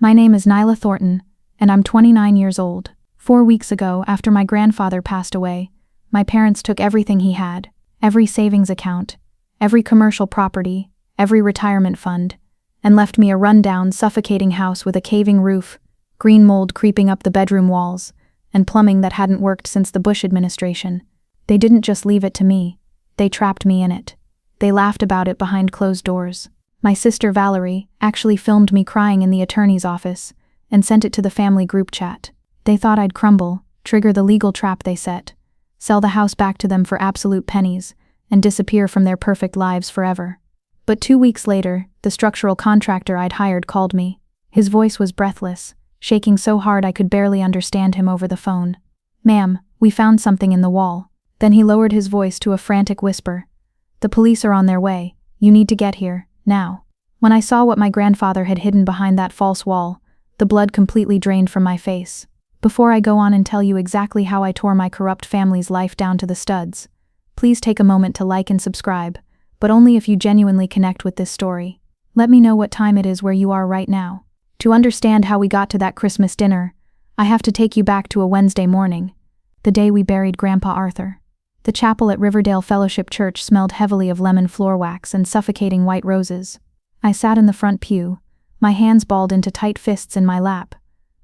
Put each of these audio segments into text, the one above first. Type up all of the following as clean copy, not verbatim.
My name is Nyla Thornton, and I'm 29 years old. 4 weeks ago, after my grandfather passed away, my parents took everything he had, every savings account, every commercial property, every retirement fund, and left me a run-down, suffocating house with a caving roof, green mold creeping up the bedroom walls, and plumbing that hadn't worked since the Bush administration. They didn't just leave it to me, they trapped me in it. They laughed about it behind closed doors. My sister Valerie actually filmed me crying in the attorney's office and sent it to the family group chat. They thought I'd crumble, trigger the legal trap they set, sell the house back to them for absolute pennies, and disappear from their perfect lives forever. But 2 weeks later, the structural contractor I'd hired called me. His voice was breathless, shaking so hard I could barely understand him over the phone. "Ma'am, we found something in the wall." Then he lowered his voice to a frantic whisper. "The police are on their way. You need to get here, now." When I saw what my grandfather had hidden behind that false wall, the blood completely drained from my face. Before I go on and tell you exactly how I tore my corrupt family's life down to the studs, please take a moment to like and subscribe, but only if you genuinely connect with this story. Let me know what time it is where you are right now. To understand how we got to that Christmas dinner, I have to take you back to a Wednesday morning, the day we buried Grandpa Arthur. The chapel at Riverdale Fellowship Church smelled heavily of lemon floor wax and suffocating white roses. I sat in the front pew, my hands balled into tight fists in my lap.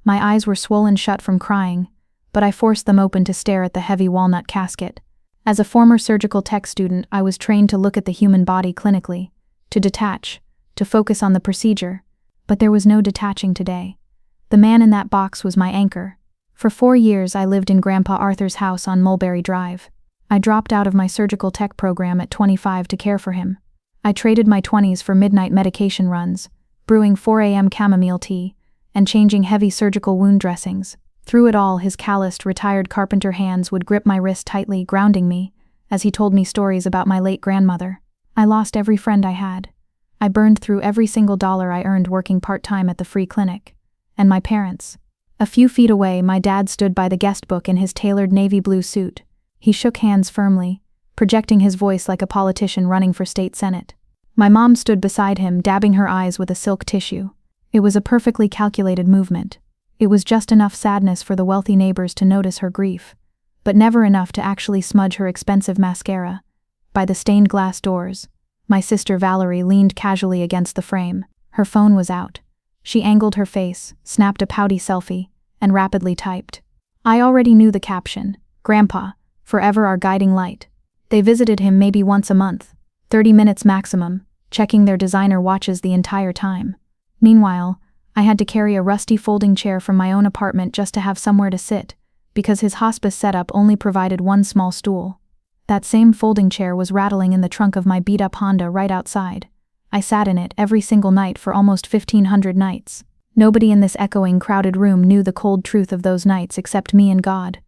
My eyes were swollen shut from crying, but I forced them open to stare at the heavy walnut casket. As a former surgical tech student, I was trained to look at the human body clinically, to detach, to focus on the procedure, but there was no detaching today. The man in that box was my anchor. For 4 years I lived in Grandpa Arthur's house on Mulberry Drive. I dropped out of my surgical tech program at 25 to care for him. I traded my 20s for midnight medication runs, brewing 4 a.m. chamomile tea, and changing heavy surgical wound dressings. Through it all, his calloused, retired carpenter hands would grip my wrist tightly, grounding me, as he told me stories about my late grandmother. I lost every friend I had. I burned through every single dollar I earned working part-time at the free clinic. And my parents. A few feet away, my dad stood by the guest book in his tailored navy blue suit. He shook hands firmly, projecting his voice like a politician running for state senate. My mom stood beside him, dabbing her eyes with a silk tissue. It was a perfectly calculated movement. It was just enough sadness for the wealthy neighbors to notice her grief, but never enough to actually smudge her expensive mascara. By the stained glass doors, my sister Valerie leaned casually against the frame. Her phone was out. She angled her face, snapped a pouty selfie, and rapidly typed. I already knew the caption: "Grandpa, forever our guiding light." They visited him maybe once a month, 30 minutes maximum, checking their designer watches the entire time. Meanwhile, I had to carry a rusty folding chair from my own apartment just to have somewhere to sit, because his hospice setup only provided one small stool. That same folding chair was rattling in the trunk of my beat-up Honda right outside. I sat in it every single night for almost 1,500 nights. Nobody in this echoing, crowded room knew the cold truth of those nights except me and God.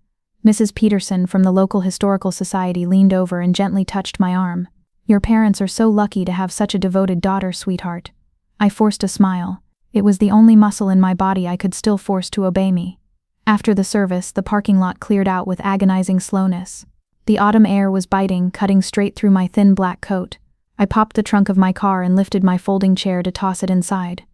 Mrs. Peterson from the local historical society leaned over and gently touched my arm. "Your parents are so lucky to have such a devoted daughter, sweetheart." I forced a smile. It was the only muscle in my body I could still force to obey me. After the service, the parking lot cleared out with agonizing slowness. The autumn air was biting, cutting straight through my thin black coat. I popped the trunk of my car and lifted my folding chair to toss it inside.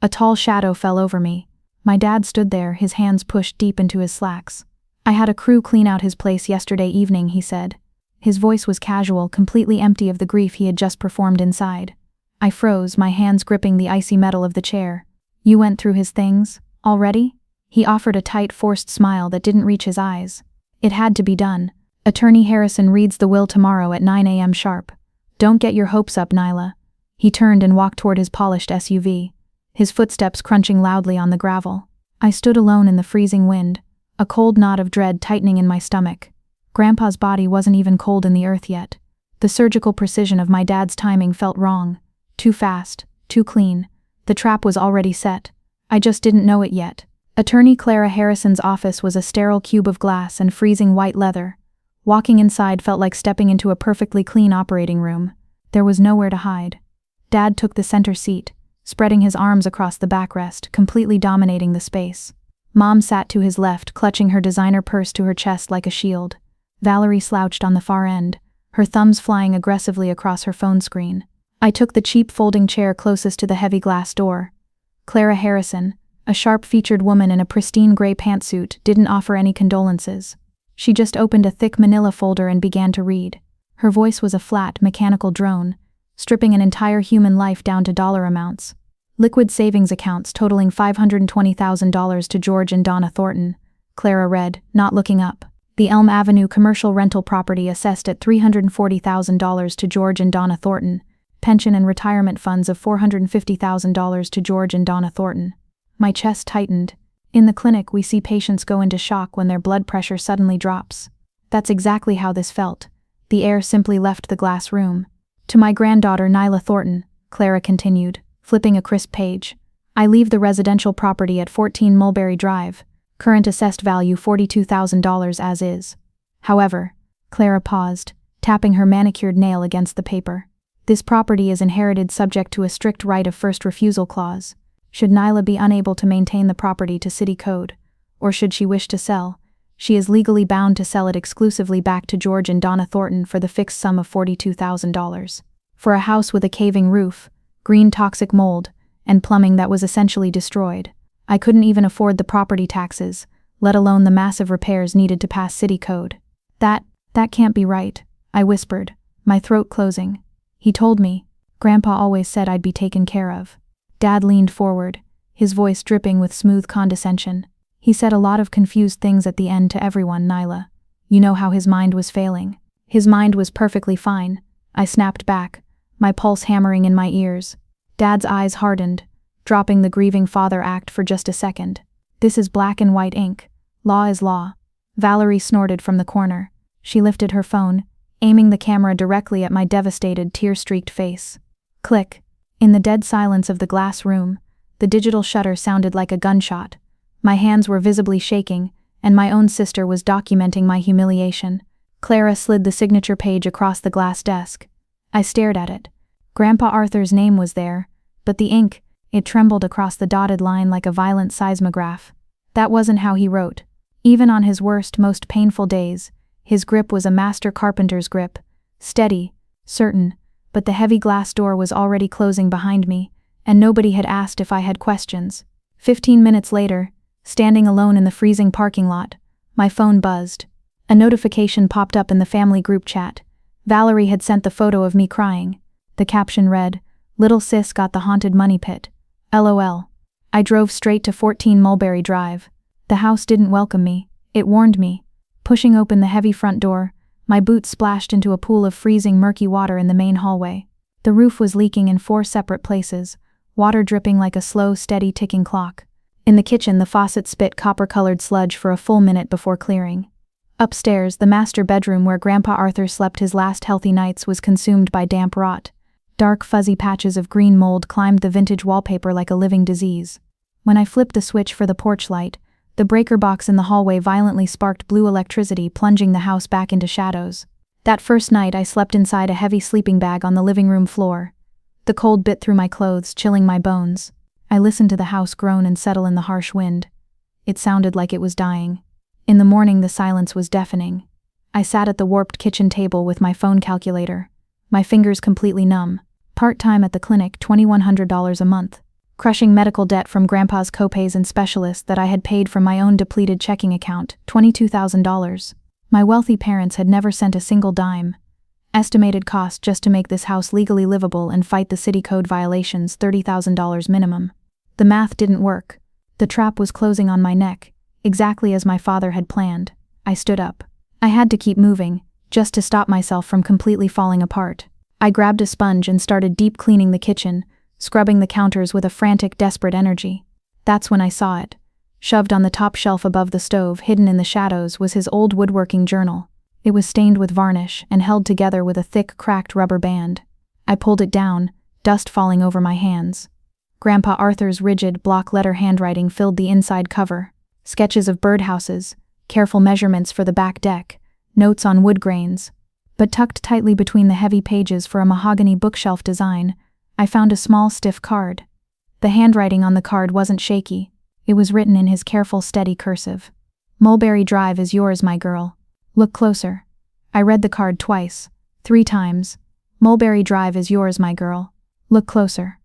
A tall shadow fell over me. My dad stood there, his hands pushed deep into his slacks. "I had a crew clean out his place yesterday evening," he said. His voice was casual, completely empty of the grief he had just performed inside. I froze, my hands gripping the icy metal of the chair. "You went through his things, already?" He offered a tight, forced smile that didn't reach his eyes. "It had to be done. Attorney Harrison reads the will tomorrow at 9 a.m. sharp. Don't get your hopes up, Nyla." He turned and walked toward his polished SUV, his footsteps crunching loudly on the gravel. I stood alone in the freezing wind, a cold knot of dread tightening in my stomach. Grandpa's body wasn't even cold in the earth yet. The surgical precision of my dad's timing felt wrong. Too fast, too clean. The trap was already set. I just didn't know it yet. Attorney Clara Harrison's office was a sterile cube of glass and freezing white leather. Walking inside felt like stepping into a perfectly clean operating room. There was nowhere to hide. Dad took the center seat, spreading his arms across the backrest, completely dominating the space. Mom sat to his left, clutching her designer purse to her chest like a shield. Valerie slouched on the far end, her thumbs flying aggressively across her phone screen. I took the cheap folding chair closest to the heavy glass door. Clara Harrison, A sharp-featured woman in a pristine gray pantsuit didn't offer any condolences. She just opened a thick manila folder and began to read. Her voice was a flat, mechanical drone, stripping an entire human life down to dollar amounts. Liquid savings accounts totaling $520,000 to George and Donna Thornton, Clara read, not looking up. The Elm Avenue commercial rental property assessed at $340,000 to George and Donna Thornton, pension and retirement funds of $450,000 to George and Donna Thornton. My chest tightened. In the clinic, we see patients go into shock when their blood pressure suddenly drops. That's exactly how this felt. The air simply left the glass room. To my granddaughter Nyla Thornton, Clara continued, flipping a crisp page. I leave the residential property at 14 Mulberry Drive. Current assessed value $42,000 as is. However, Clara paused, tapping her manicured nail against the paper. This property is inherited subject to a strict right of first refusal clause. Should Nyla be unable to maintain the property to city code, or should she wish to sell, she is legally bound to sell it exclusively back to George and Donna Thornton for the fixed sum of $42,000. For a house with a caving roof, green toxic mold, and plumbing that was essentially destroyed, I couldn't even afford the property taxes, let alone the massive repairs needed to pass city code. That can't be right, I whispered, my throat closing. He told me. Grandpa always said I'd be taken care of. Dad leaned forward, his voice dripping with smooth condescension. He said a lot of confused things at the end to everyone, Nyla. You know how his mind was failing. His mind was perfectly fine. I snapped back, my pulse hammering in my ears. Dad's eyes hardened, dropping the grieving father act for just a second. This is black and white ink. Law is law. Valerie snorted from the corner. She lifted her phone, aiming the camera directly at my devastated, tear-streaked face. Click. In the dead silence of the glass room, the digital shutter sounded like a gunshot. My hands were visibly shaking, and my own sister was documenting my humiliation. Clara slid the signature page across the glass desk. I stared at it. Grandpa Arthur's name was there, but the ink, it trembled across the dotted line like a violent seismograph. That wasn't how he wrote. Even on his worst, most painful days, his grip was a master carpenter's grip, steady, certain, but the heavy glass door was already closing behind me, and nobody had asked if I had questions. 15 minutes later, standing alone in the freezing parking lot, my phone buzzed. A notification popped up in the family group chat. Valerie had sent the photo of me crying. The caption read, "Little sis got the haunted money pit. LOL. I drove straight to 14 Mulberry Drive. The house didn't welcome me, it warned me. Pushing open the heavy front door, my boots splashed into a pool of freezing murky water in the main hallway. The roof was leaking in 4 separate places, water dripping like a slow, steady ticking clock. In the kitchen, the faucet spit copper-colored sludge for a full minute before clearing. Upstairs, the master bedroom where Grandpa Arthur slept his last healthy nights was consumed by damp rot. Dark, fuzzy patches of green mold climbed the vintage wallpaper like a living disease. When I flipped the switch for the porch light, the breaker box in the hallway violently sparked blue electricity, plunging the house back into shadows. That first night, I slept inside a heavy sleeping bag on the living room floor. The cold bit through my clothes, chilling my bones. I listened to the house groan and settle in the harsh wind. It sounded like it was dying. In the morning, the silence was deafening. I sat at the warped kitchen table with my phone calculator, my fingers completely numb. Part-time at the clinic, $2,100 a month. Crushing medical debt from Grandpa's copays and specialists that I had paid from my own depleted checking account, $22,000. My wealthy parents had never sent a single dime. Estimated cost just to make this house legally livable and fight the city code violations, $30,000 minimum. The math didn't work. The trap was closing on my neck, exactly as my father had planned. I stood up. I had to keep moving, just to stop myself from completely falling apart. I grabbed a sponge and started deep cleaning the kitchen, scrubbing the counters with a frantic, desperate energy. That's when I saw it. Shoved on the top shelf above the stove, hidden in the shadows, was his old woodworking journal. It was stained with varnish and held together with a thick, cracked rubber band. I pulled it down, dust falling over my hands. Grandpa Arthur's rigid, block-letter handwriting filled the inside cover. Sketches of birdhouses, careful measurements for the back deck, notes on wood grains. But tucked tightly between the heavy pages for a mahogany bookshelf design, I found a small, stiff card. The handwriting on the card wasn't shaky. It was written in his careful, steady cursive. "Mulberry Drive is yours, my girl. Look closer." I read the card twice, 3 times. "Mulberry Drive is yours, my girl. Look closer."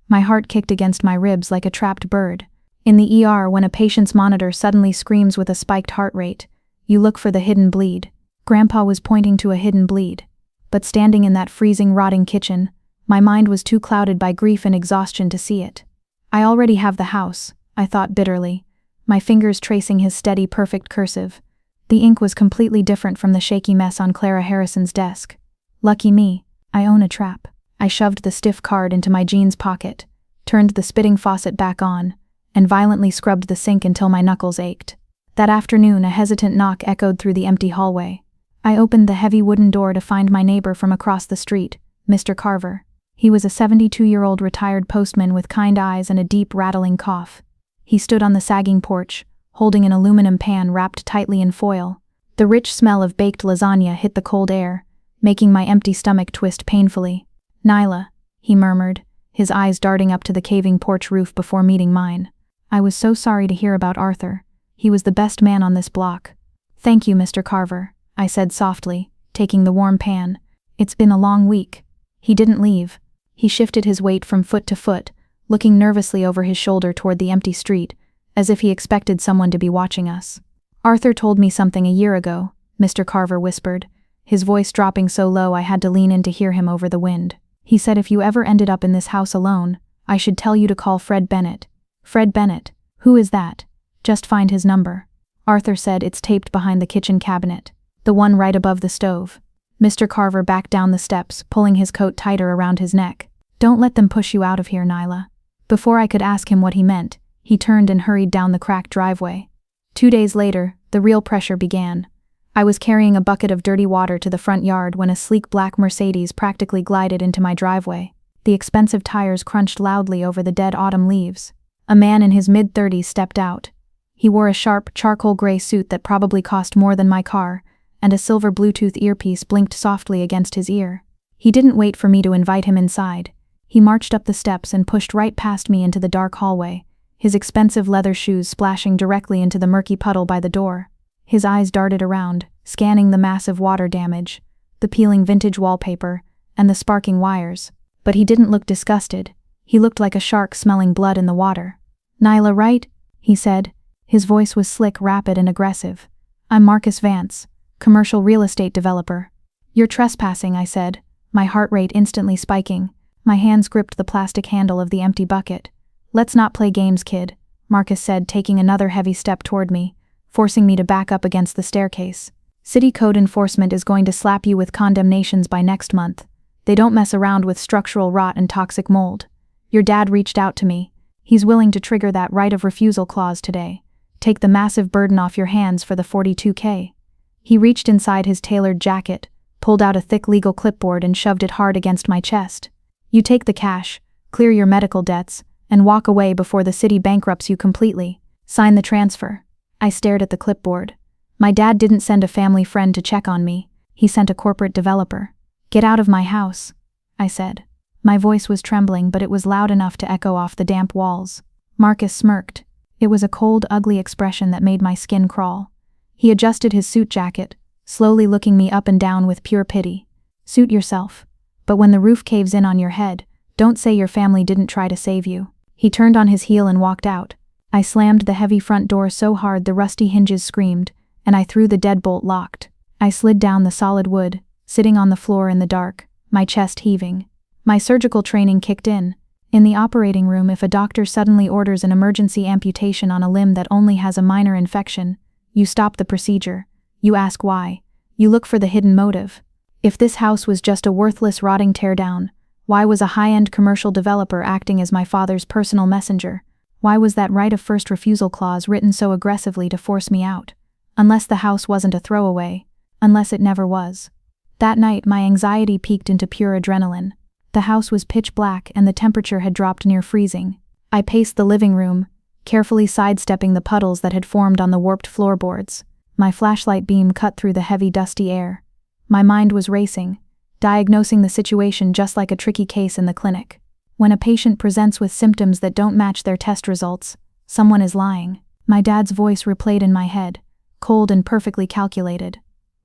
My heart kicked against my ribs like a trapped bird. In the ER, when a patient's monitor suddenly screams with a spiked heart rate, you look for the hidden bleed. Grandpa was pointing to a hidden bleed. But standing in that freezing, rotting kitchen, my mind was too clouded by grief and exhaustion to see it. I already have the house, I thought bitterly, my fingers tracing his steady, perfect cursive. The ink was completely different from the shaky mess on Clara Harrison's desk. Lucky me, I own a trap. I shoved the stiff card into my jeans pocket, turned the spitting faucet back on, and violently scrubbed the sink until my knuckles ached. That afternoon, a hesitant knock echoed through the empty hallway. I opened the heavy wooden door to find my neighbor from across the street, Mr. Carver. He was a 72-year-old retired postman with kind eyes and a deep, rattling cough. He stood on the sagging porch, holding an aluminum pan wrapped tightly in foil. The rich smell of baked lasagna hit the cold air, making my empty stomach twist painfully. "Nyla," he murmured, his eyes darting up to the caving porch roof before meeting mine. "I was so sorry to hear about Arthur. He was the best man on this block." "Thank you, Mr. Carver," I said softly, taking the warm pan. "It's been a long week." He didn't leave. He shifted his weight from foot to foot, looking nervously over his shoulder toward the empty street, as if he expected someone to be watching us. "Arthur told me something a year ago," Mr. Carver whispered, his voice dropping so low I had to lean in to hear him over the wind. "He said if you ever ended up in this house alone, I should tell you to call Fred Bennett." "Fred Bennett? Who is that?" "Just find his number." Arthur said, "It's taped behind the kitchen cabinet. The one right above the stove." Mr. Carver backed down the steps, pulling his coat tighter around his neck. "Don't let them push you out of here, Nyla." Before I could ask him what he meant, he turned and hurried down the cracked driveway. 2 days later, the real pressure began. I was carrying a bucket of dirty water to the front yard when a sleek black Mercedes practically glided into my driveway. The expensive tires crunched loudly over the dead autumn leaves. A man in his mid-30s stepped out. He wore a sharp, charcoal gray suit that probably cost more than my car, and a silver Bluetooth earpiece blinked softly against his ear. He didn't wait for me to invite him inside. He marched up the steps and pushed right past me into the dark hallway, his expensive leather shoes splashing directly into the murky puddle by the door. His eyes darted around, scanning the massive water damage, the peeling vintage wallpaper, and the sparking wires. But he didn't look disgusted. He looked like a shark smelling blood in the water. "Nyla, right?" he said. His voice was slick, rapid, and aggressive. "I'm Marcus Vance, commercial real estate developer." "You're trespassing," I said, my heart rate instantly spiking. My hands gripped the plastic handle of the empty bucket. "Let's not play games, kid," Marcus said, taking another heavy step toward me, forcing me to back up against the staircase. "City code enforcement is going to slap you with condemnations by next month. They don't mess around with structural rot and toxic mold. Your dad reached out to me. He's willing to trigger that right of refusal clause today. Take the massive burden off your hands for the $42K. He reached inside his tailored jacket, pulled out a thick legal clipboard and shoved it hard against my chest. "You take the cash, clear your medical debts, and walk away before the city bankrupts you completely. Sign the transfer." I stared at the clipboard. My dad didn't send a family friend to check on me. He sent a corporate developer. "Get out of my house," I said. My voice was trembling, but it was loud enough to echo off the damp walls. Marcus smirked. It was a cold, ugly expression that made my skin crawl. He adjusted his suit jacket, slowly looking me up and down with pure pity. "Suit yourself. But when the roof caves in on your head, don't say your family didn't try to save you." He turned on his heel and walked out. I slammed the heavy front door so hard the rusty hinges screamed, and I threw the deadbolt locked. I slid down the solid wood, sitting on the floor in the dark, my chest heaving. My surgical training kicked in. In the operating room, if a doctor suddenly orders an emergency amputation on a limb that only has a minor infection, you stop the procedure. You ask why. You look for the hidden motive. If this house was just a worthless, rotting teardown, why was a high-end commercial developer acting as my father's personal messenger? Why was that right of first refusal clause written so aggressively to force me out? Unless the house wasn't a throwaway. Unless it never was. That night, my anxiety peaked into pure adrenaline. The house was pitch black and the temperature had dropped near freezing. I paced the living room, carefully sidestepping the puddles that had formed on the warped floorboards. My flashlight beam cut through the heavy, dusty air. My mind was racing, diagnosing the situation just like a tricky case in the clinic. When a patient presents with symptoms that don't match their test results, someone is lying. My dad's voice replayed in my head, cold and perfectly calculated.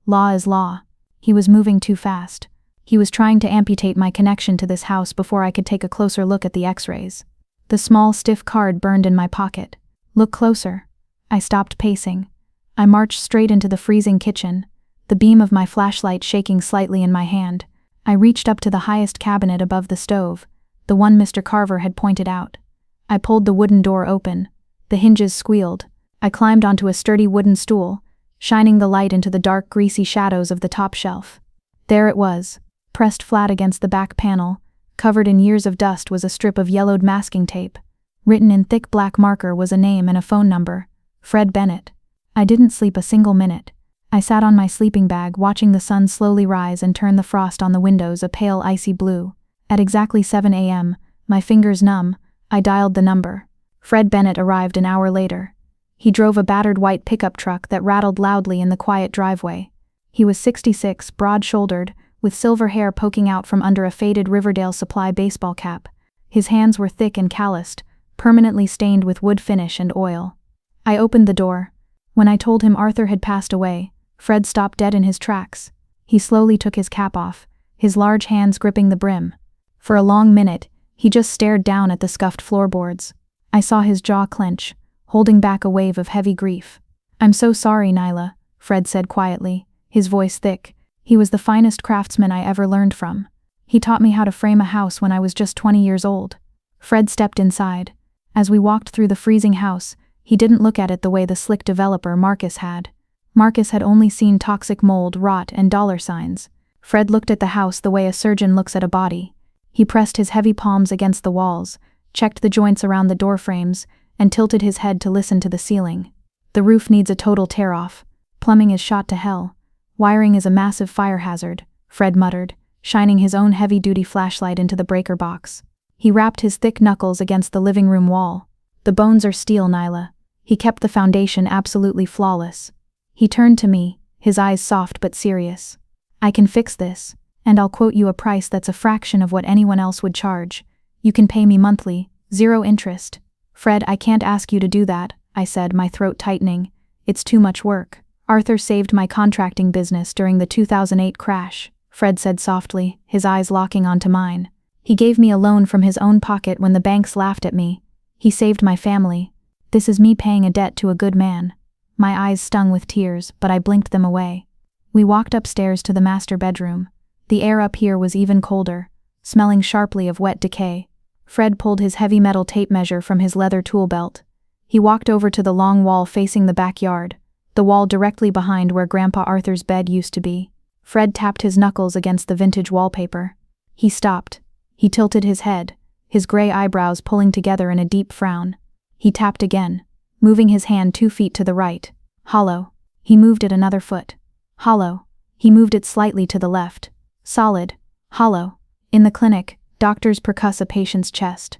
Law is law. He was moving too fast. He was trying to amputate my connection to this house before I could take a closer look at the x-rays. The small, stiff card burned in my pocket. Look closer. I stopped pacing. I marched straight into the freezing kitchen, the beam of my flashlight shaking slightly in my hand. I reached up to the highest cabinet above the stove, the one Mr. Carver had pointed out. I pulled the wooden door open. The hinges squealed. I climbed onto a sturdy wooden stool, shining the light into the dark, greasy shadows of the top shelf. There it was, pressed flat against the back panel, covered in years of dust, was a strip of yellowed masking tape. Written in thick black marker was a name and a phone number, Fred Bennett. I didn't sleep a single minute. I sat on my sleeping bag watching the sun slowly rise and turn the frost on the windows a pale icy blue. At exactly 7 a.m., my fingers numb, I dialed the number. Fred Bennett arrived an hour later. He drove a battered white pickup truck that rattled loudly in the quiet driveway. He was 66, broad-shouldered, with silver hair poking out from under a faded Riverdale Supply baseball cap. His hands were thick and calloused, permanently stained with wood finish and oil. I opened the door. When I told him Arthur had passed away, Fred stopped dead in his tracks. He slowly took his cap off, his large hands gripping the brim. For a long minute, he just stared down at the scuffed floorboards. I saw his jaw clench, holding back a wave of heavy grief. "I'm so sorry, Nyla," Fred said quietly, his voice thick. He was the finest craftsman I ever learned from. He taught me how to frame a house when I was just 20 years old. Fred stepped inside. As we walked through the freezing house, he didn't look at it the way the slick developer Marcus had. Marcus had only seen toxic mold, rot, and dollar signs. Fred looked at the house the way a surgeon looks at a body. He pressed his heavy palms against the walls, checked the joints around the door frames, and tilted his head to listen to the ceiling. "The roof needs a total tear-off. Plumbing is shot to hell. Wiring is a massive fire hazard," Fred muttered, shining his own heavy-duty flashlight into the breaker box. He rapped his thick knuckles against the living room wall. "The bones are steel, Nyla." He kept the foundation absolutely flawless. He turned to me, his eyes soft but serious. "I can fix this, and I'll quote you a price that's a fraction of what anyone else would charge. You can pay me monthly, 0 interest." "Fred, I can't ask you to do that," I said, my throat tightening. "It's too much work." "Arthur saved my contracting business during the 2008 crash," Fred said softly, his eyes locking onto mine. "He gave me a loan from his own pocket when the banks laughed at me. He saved my family. This is me paying a debt to a good man." My eyes stung with tears, but I blinked them away. We walked upstairs to the master bedroom. The air up here was even colder, smelling sharply of wet decay. Fred pulled his heavy metal tape measure from his leather tool belt. He walked over to the long wall facing the backyard, the wall directly behind where Grandpa Arthur's bed used to be. Fred tapped his knuckles against the vintage wallpaper. He stopped. He tilted his head, his gray eyebrows pulling together in a deep frown. He tapped again, moving his hand 2 feet to the right. Hollow. He moved it another foot. Hollow. He moved it slightly to the left. Solid. Hollow. In the clinic, doctors percuss a patient's chest.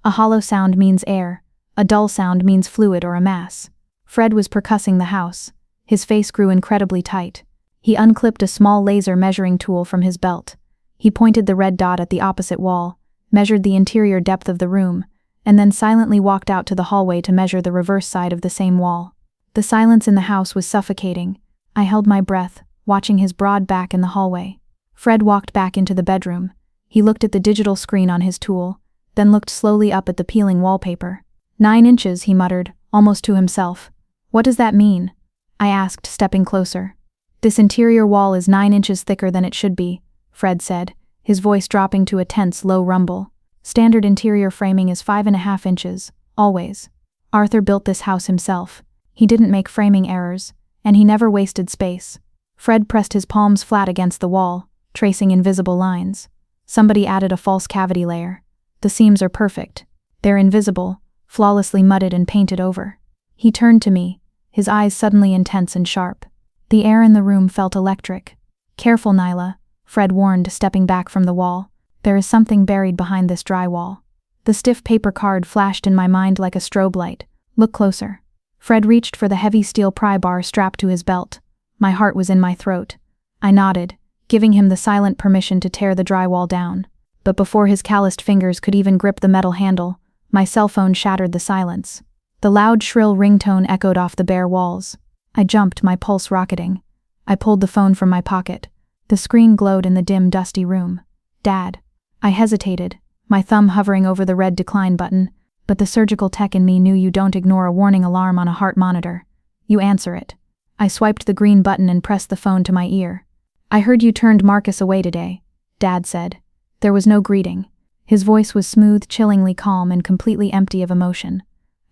A hollow sound means air. A dull sound means fluid or a mass. Fred was percussing the house. His face grew incredibly tight. He unclipped a small laser measuring tool from his belt. He pointed the red dot at the opposite wall, measured the interior depth of the room, and then silently walked out to the hallway to measure the reverse side of the same wall. The silence in the house was suffocating. I held my breath, watching his broad back in the hallway. Fred walked back into the bedroom. He looked at the digital screen on his tool, then looked slowly up at the peeling wallpaper. 9 inches, he muttered, almost to himself. "What does that mean?" I asked, stepping closer. "This interior wall is 9 inches thicker than it should be," Fred said, his voice dropping to a tense, low rumble. "Standard interior framing is 5.5 inches, always. Arthur built this house himself. He didn't make framing errors, and he never wasted space." Fred pressed his palms flat against the wall, tracing invisible lines. "Somebody added a false cavity layer. The seams are perfect. They're invisible, flawlessly mudded and painted over." He turned to me, his eyes suddenly intense and sharp. The air in the room felt electric. "Careful, Nyla," Fred warned, stepping back from the wall. "There is something buried behind this drywall." The stiff paper card flashed in my mind like a strobe light. "Look closer." Fred reached for the heavy steel pry bar strapped to his belt. My heart was in my throat. I nodded, giving him the silent permission to tear the drywall down. But before his calloused fingers could even grip the metal handle, my cell phone shattered the silence. The loud, shrill ringtone echoed off the bare walls. I jumped, my pulse rocketing. I pulled the phone from my pocket. The screen glowed in the dim, dusty room. "Dad." I hesitated, my thumb hovering over the red decline button, But the surgical tech in me knew you don't ignore a warning alarm on a heart monitor. You answer it. I swiped the green button and pressed the phone to my ear. I heard you turned Marcus away today, Dad said. There was no greeting. His voice was smooth, chillingly calm, and completely empty of emotion.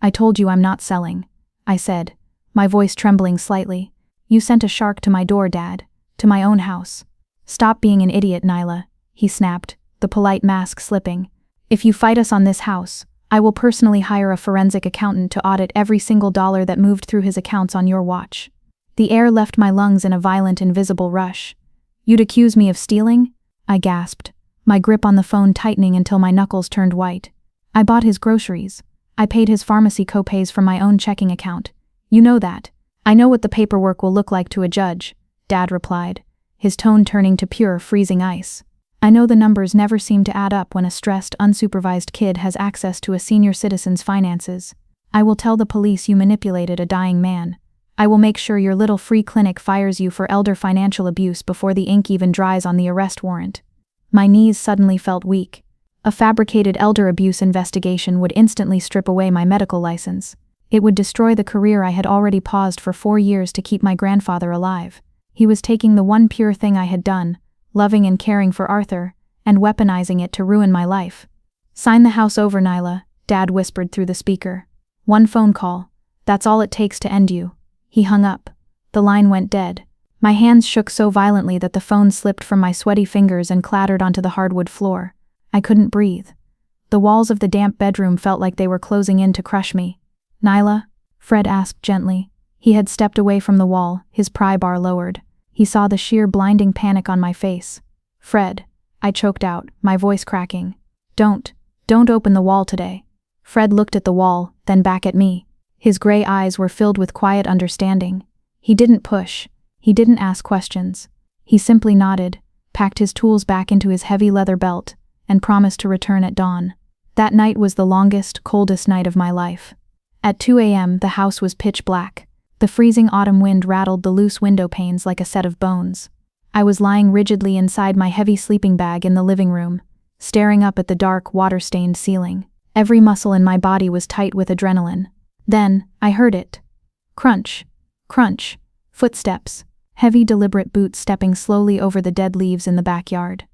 I told you I'm not selling, I said, my voice trembling slightly. You sent a shark to my door, Dad. To my own house. Stop being an idiot, Nyla, he snapped, the polite mask slipping. If you fight us on this house, I will personally hire a forensic accountant to audit every single dollar that moved through his accounts on your watch. The air left my lungs in a violent, invisible rush. You'd accuse me of stealing? I gasped, my grip on the phone tightening until my knuckles turned white. I bought his groceries. I paid his pharmacy co-pays from my own checking account. You know that. I know what the paperwork will look like to a judge, Dad replied, his tone turning to pure, freezing ice. I know the numbers never seem to add up when a stressed, unsupervised kid has access to a senior citizen's finances. I will tell the police you manipulated a dying man. I will make sure your little free clinic fires you for elder financial abuse before the ink even dries on the arrest warrant. My knees suddenly felt weak. A fabricated elder abuse investigation would instantly strip away my medical license. It would destroy the career I had already paused for 4 years to keep my grandfather alive. He was taking the one pure thing I had done, loving and caring for Arthur, and weaponizing it to ruin my life. Sign the house over, Nyla, Dad whispered through the speaker. One phone call. That's all it takes to end you. He hung up. The line went dead. My hands shook so violently that the phone slipped from my sweaty fingers and clattered onto the hardwood floor. I couldn't breathe. The walls of the damp bedroom felt like they were closing in to crush me. Nyla? Fred asked gently. He had stepped away from the wall, his pry bar lowered. He saw the sheer blinding panic on my face. Fred, I choked out, my voice cracking. Don't open the wall today. Fred looked at the wall, then back at me. His gray eyes were filled with quiet understanding. He didn't push. He didn't ask questions. He simply nodded, packed his tools back into his heavy leather belt, and promised to return at dawn. That night was the longest, coldest night of my life. At 2 a.m., the house was pitch black. The freezing autumn wind rattled the loose window panes like a set of bones. I was lying rigidly inside my heavy sleeping bag in the living room, staring up at the dark, water-stained ceiling. Every muscle in my body was tight with adrenaline. Then, I heard it. Crunch. Crunch. Footsteps. Heavy, deliberate boots stepping slowly over the dead leaves in the backyard.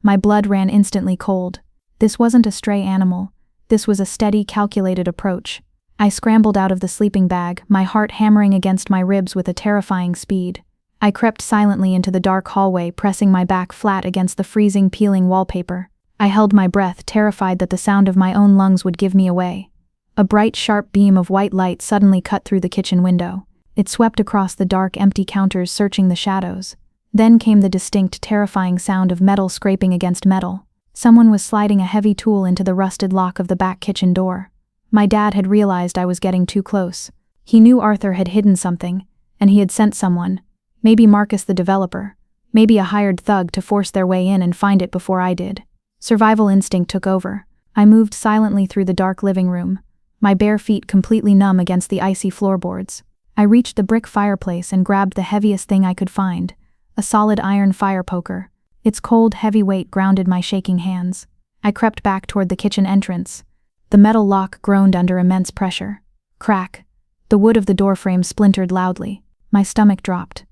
My blood ran instantly cold. This wasn't a stray animal. This was a steady, calculated approach. I scrambled out of the sleeping bag, my heart hammering against my ribs with a terrifying speed. I crept silently into the dark hallway, pressing my back flat against the freezing, peeling wallpaper. I held my breath, terrified that the sound of my own lungs would give me away. A bright, sharp beam of white light suddenly cut through the kitchen window. It swept across the dark, empty counters, searching the shadows. Then came the distinct, terrifying sound of metal scraping against metal. Someone was sliding a heavy tool into the rusted lock of the back kitchen door. My dad had realized I was getting too close. He knew Arthur had hidden something, and he had sent someone, maybe Marcus the developer, maybe a hired thug to force their way in and find it before I did. Survival instinct took over. I moved silently through the dark living room, my bare feet completely numb against the icy floorboards. I reached the brick fireplace and grabbed the heaviest thing I could find, a solid iron fire poker. Its cold, heavy weight grounded my shaking hands. I crept back toward the kitchen entrance. The metal lock groaned under immense pressure. Crack. The wood of the doorframe splintered loudly. My stomach dropped.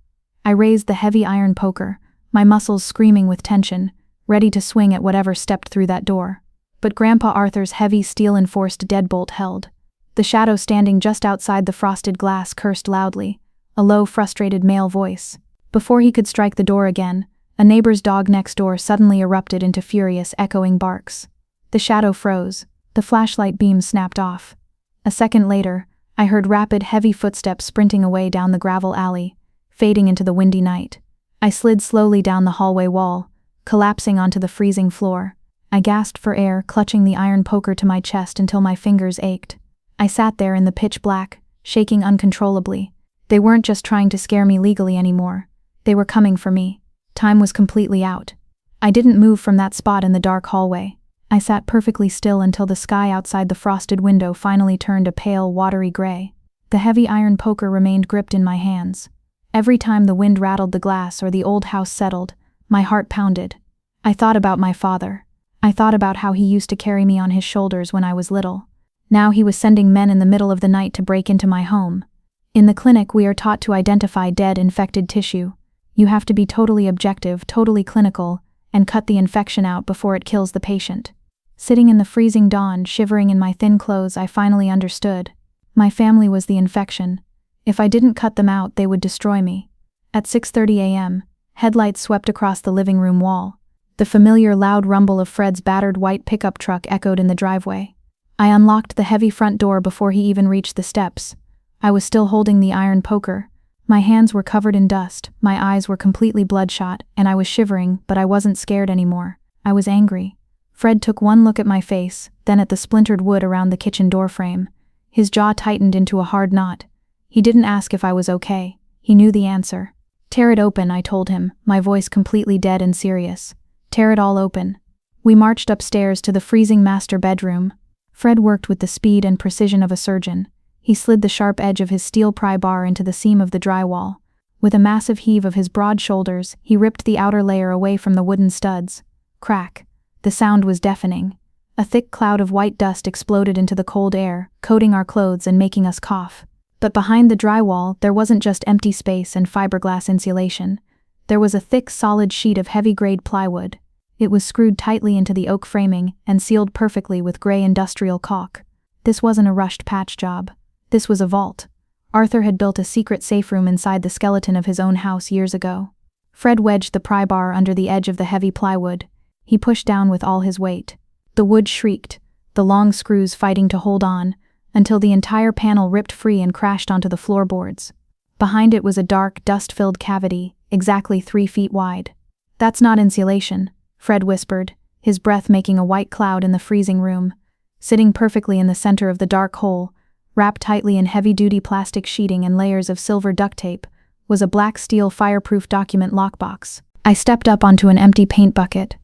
I raised the heavy iron poker, my muscles screaming with tension, ready to swing at whatever stepped through that door. But Grandpa Arthur's heavy steel-enforced deadbolt held. The shadow standing just outside the frosted glass cursed loudly, a low, frustrated male voice. Before he could strike the door again, a neighbor's dog next door suddenly erupted into furious, echoing barks. The shadow froze. The flashlight beam snapped off. A second later, I heard rapid, heavy footsteps sprinting away down the gravel alley, fading into the windy night. I slid slowly down the hallway wall, collapsing onto the freezing floor. I gasped for air, clutching the iron poker to my chest until my fingers ached. I sat there in the pitch black, shaking uncontrollably. They weren't just trying to scare me legally anymore. They were coming for me. Time was completely out. I didn't move from that spot in the dark hallway. I sat perfectly still until the sky outside the frosted window finally turned a pale, watery gray. The heavy iron poker remained gripped in my hands. Every time the wind rattled the glass or the old house settled, my heart pounded. I thought about my father. I thought about how he used to carry me on his shoulders when I was little. Now he was sending men in the middle of the night to break into my home. In the clinic, we are taught to identify dead, infected tissue. You have to be totally objective, totally clinical, and cut the infection out before it kills the patient. Sitting in the freezing dawn, shivering in my thin clothes, I finally understood. My family was the infection. If I didn't cut them out, they would destroy me. At 6:30 a.m., headlights swept across the living room wall. The familiar loud rumble of Fred's battered white pickup truck echoed in the driveway. I unlocked the heavy front door before he even reached the steps. I was still holding the iron poker. My hands were covered in dust, my eyes were completely bloodshot, and I was shivering, but I wasn't scared anymore. I was angry. Fred took one look at my face, then at the splintered wood around the kitchen door frame. His jaw tightened into a hard knot. He didn't ask if I was okay. He knew the answer. "Tear it open," I told him, my voice completely dead and serious. "Tear it all open." We marched upstairs to the freezing master bedroom. Fred worked with the speed and precision of a surgeon. He slid the sharp edge of his steel pry bar into the seam of the drywall. With a massive heave of his broad shoulders, he ripped the outer layer away from the wooden studs. Crack. The sound was deafening. A thick cloud of white dust exploded into the cold air, coating our clothes and making us cough. But behind the drywall, there wasn't just empty space and fiberglass insulation. There was a thick, solid sheet of heavy-grade plywood. It was screwed tightly into the oak framing and sealed perfectly with gray industrial caulk. This wasn't a rushed patch job. This was a vault. Arthur had built a secret safe room inside the skeleton of his own house years ago. Fred wedged the pry bar under the edge of the heavy plywood. He pushed down with all his weight. The wood shrieked, the long screws fighting to hold on, until the entire panel ripped free and crashed onto the floorboards. Behind it was a dark, dust-filled cavity, exactly 3 feet wide. "That's not insulation," Fred whispered, his breath making a white cloud in the freezing room. Sitting perfectly in the center of the dark hole, wrapped tightly in heavy-duty plastic sheeting and layers of silver duct tape, was a black steel fireproof document lockbox. I stepped up onto an empty paint bucket.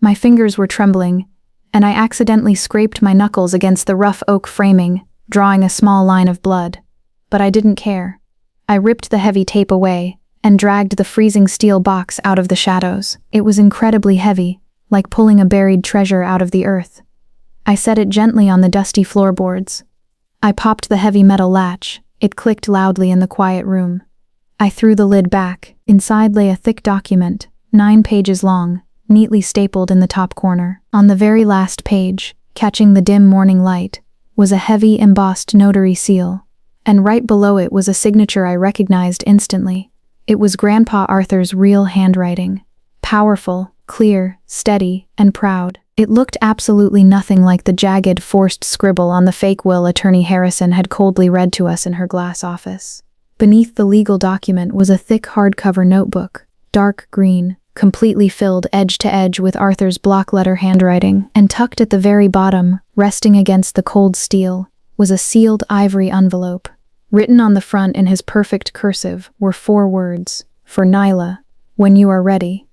My fingers were trembling, and I accidentally scraped my knuckles against the rough oak framing, drawing a small line of blood. But I didn't care. I ripped the heavy tape away and dragged the freezing steel box out of the shadows. It was incredibly heavy, like pulling a buried treasure out of the earth. I set it gently on the dusty floorboards. I popped the heavy metal latch. It clicked loudly in the quiet room. I threw the lid back. Inside lay a thick document, 9 pages long, neatly stapled in the top corner. On the very last page, catching the dim morning light, was a heavy embossed notary seal, and right below it was a signature I recognized instantly. It was Grandpa Arthur's real handwriting. Powerful, clear, steady, and proud. It looked absolutely nothing like the jagged, forced scribble on the fake will Attorney Harrison had coldly read to us in her glass office. Beneath the legal document was a thick hardcover notebook, dark green, completely filled edge to edge with Arthur's block-letter handwriting, and tucked at the very bottom, resting against the cold steel, was a sealed ivory envelope. Written on the front in his perfect cursive were 4 words, "For Nyla, when you are ready."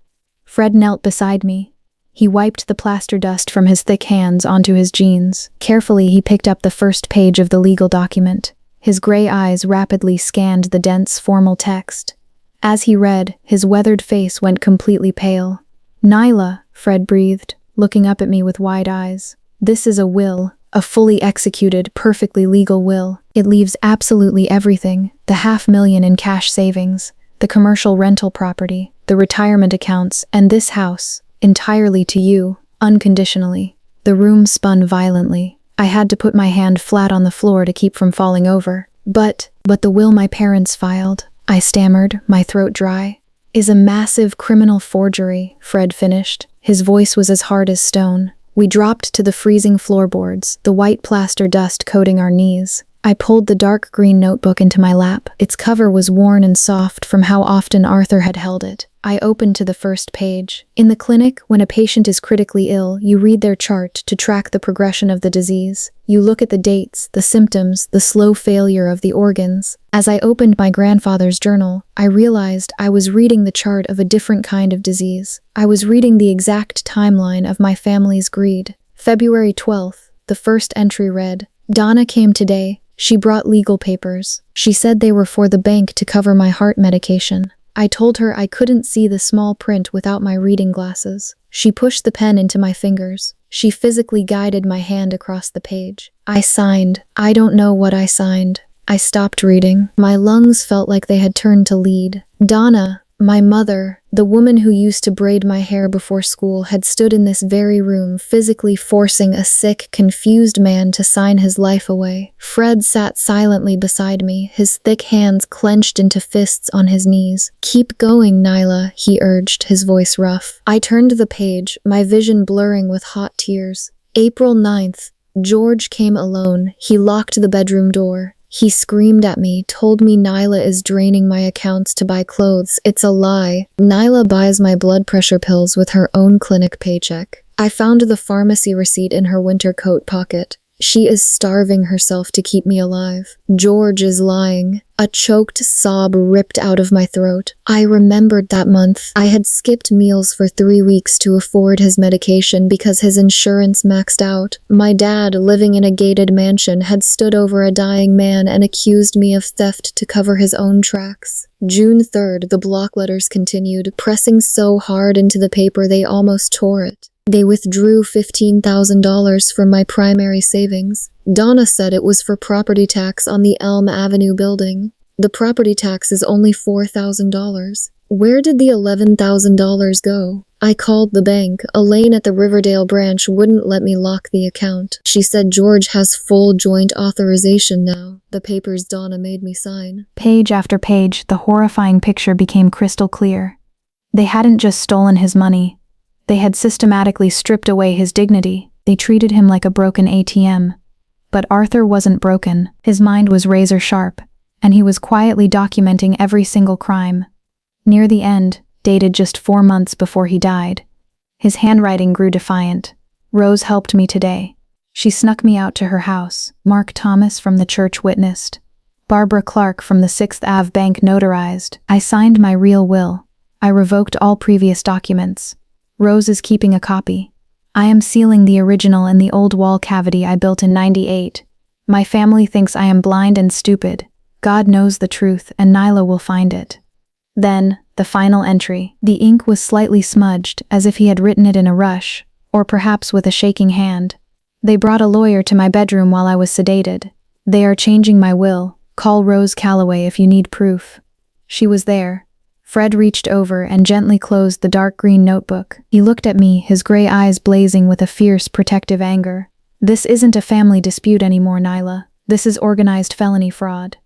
Fred knelt beside me. He wiped the plaster dust from his thick hands onto his jeans. Carefully, he picked up the first page of the legal document. His gray eyes rapidly scanned the dense, formal text. As he read, his weathered face went completely pale. "Nyla," Fred breathed, looking up at me with wide eyes. "This is a will, a fully executed, perfectly legal will. It leaves absolutely everything, the $500,000 in cash savings, the commercial rental property, the retirement accounts, and this house, entirely to you, unconditionally." The room spun violently. I had to put my hand flat on the floor to keep from falling over. But the will my parents filed," I stammered, my throat dry, "is a massive criminal forgery," Fred finished. His voice was as hard as stone. We dropped to the freezing floorboards, the white plaster dust coating our knees. I pulled the dark green notebook into my lap. Its cover was worn and soft from how often Arthur had held it. I opened to the first page. In the clinic, when a patient is critically ill, you read their chart to track the progression of the disease. You look at the dates, the symptoms, the slow failure of the organs. As I opened my grandfather's journal, I realized I was reading the chart of a different kind of disease. I was reading the exact timeline of my family's greed. February 12th, the first entry read, "Donna came today. She brought legal papers. She said they were for the bank to cover my heart medication. I told her I couldn't see the small print without my reading glasses. She pushed the pen into my fingers. She physically guided my hand across the page. I signed. I don't know what I signed. I stopped reading. My lungs felt like they had turned to lead. Donna, my mother, the woman who used to braid my hair before school, had stood in this very room, physically forcing a sick, confused man to sign his life away. Fred sat silently beside me, his thick hands clenched into fists on his knees. "Keep going, Nyla," he urged, his voice rough. I turned the page, my vision blurring with hot tears. April 9th. George came alone. He locked the bedroom door. He screamed at me, told me Nyla is draining my accounts to buy clothes. It's a lie. Nyla buys my blood pressure pills with her own clinic paycheck. I found the pharmacy receipt in her winter coat pocket. She is starving herself to keep me alive. George is lying. A choked sob ripped out of my throat. I remembered that month. I had skipped meals for 3 weeks to afford his medication because his insurance maxed out. My dad, living in a gated mansion, had stood over a dying man and accused me of theft to cover his own tracks. June 3rd, the block letters continued, pressing so hard into the paper they almost tore it. They withdrew $15,000 from my primary savings. Donna said it was for property tax on the Elm Avenue building. The property tax is only $4,000. Where did the $11,000 go? I called the bank. Elaine at the Riverdale branch wouldn't let me lock the account. She said George has full joint authorization now. The papers Donna made me sign. Page after page, the horrifying picture became crystal clear. They hadn't just stolen his money. They had systematically stripped away his dignity. They treated him like a broken ATM. But Arthur wasn't broken. His mind was razor sharp, and he was quietly documenting every single crime. Near the end, dated just 4 months before he died, his handwriting grew defiant. "Rose helped me today. She snuck me out to her house. Mark Thomas from the church witnessed. Barbara Clark from the 6th Ave Bank notarized. I signed my real will. I revoked all previous documents. Rose is keeping a copy. I am sealing the original in the old wall cavity I built in '98. My family thinks I am blind and stupid. God knows the truth, and Nyla will find it." Then, the final entry. The ink was slightly smudged, as if he had written it in a rush, or perhaps with a shaking hand. "They brought a lawyer to my bedroom while I was sedated. They are changing my will. Call Rose Calloway if you need proof." She was there. Fred reached over and gently closed the dark green notebook. He looked at me, his gray eyes blazing with a fierce, protective anger. "This isn't a family dispute anymore, Nyla. This is organized felony fraud."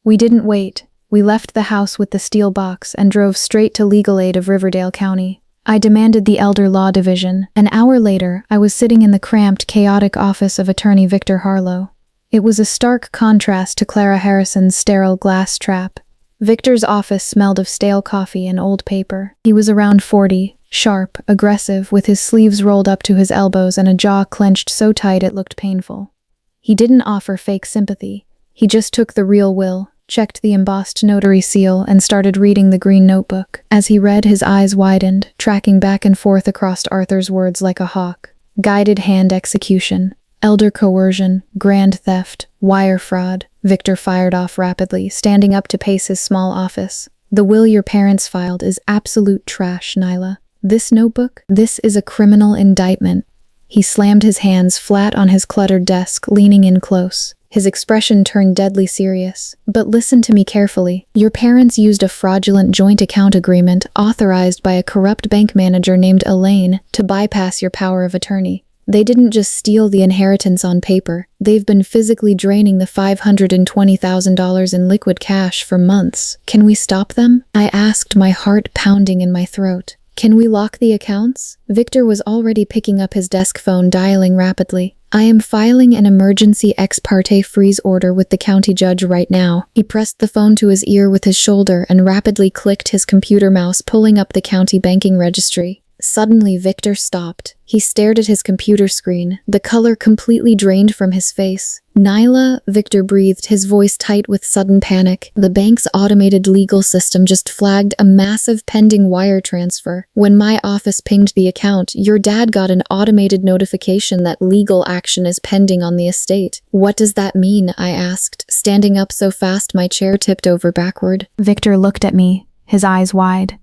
We didn't wait. We left the house with the steel box and drove straight to Legal Aid of Riverdale County. I demanded the Elder Law Division. An hour later, I was sitting in the cramped, chaotic office of attorney Victor Harlow. It was a stark contrast to Clara Harrison's sterile glass trap. Victor's office smelled of stale coffee and old paper. He was around 40, sharp, aggressive, with his sleeves rolled up to his elbows and a jaw clenched so tight it looked painful. He didn't offer fake sympathy. He just took the real will, checked the embossed notary seal, and started reading the green notebook. As he read, his eyes widened, tracking back and forth across Arthur's words like a hawk. Guided hand execution, elder coercion, grand theft, wire fraud. Victor fired off rapidly, standing up to pace his small office. "The will your parents filed is absolute trash, Nyla. This notebook? This is a criminal indictment." He slammed his hands flat on his cluttered desk, leaning in close. His expression turned deadly serious. "But listen to me carefully. Your parents used a fraudulent joint account agreement authorized by a corrupt bank manager named Elaine to bypass your power of attorney. They didn't just steal the inheritance on paper. They've been physically draining the $520,000 in liquid cash for months. Can we stop them?" I asked, my heart pounding in my throat. "Can we lock the accounts?" Victor was already picking up his desk phone, dialing rapidly. "I am filing an emergency ex parte freeze order with the county judge right now." He pressed the phone to his ear with his shoulder and rapidly clicked his computer mouse, pulling up the county banking registry. Suddenly, Victor stopped. He stared at his computer screen, the color completely drained from his face. "Nyla," Victor breathed, his voice tight with sudden panic. "The bank's automated legal system just flagged a massive pending wire transfer. When my office pinged the account, your dad got an automated notification that legal action is pending on the estate." "What does that mean?" I asked, standing up so fast my chair tipped over backward. Victor looked at me, his eyes wide.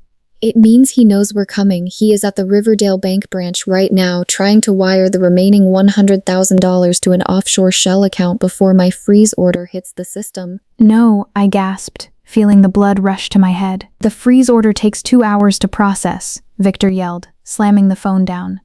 It means he knows we're coming. He is at the Riverdale Bank branch right now, trying to wire the remaining $100,000 to an offshore shell account before my freeze order hits the system. No, I gasped, feeling the blood rush to my head. The freeze order takes 2 hours to process, Victor yelled, slamming the phone down.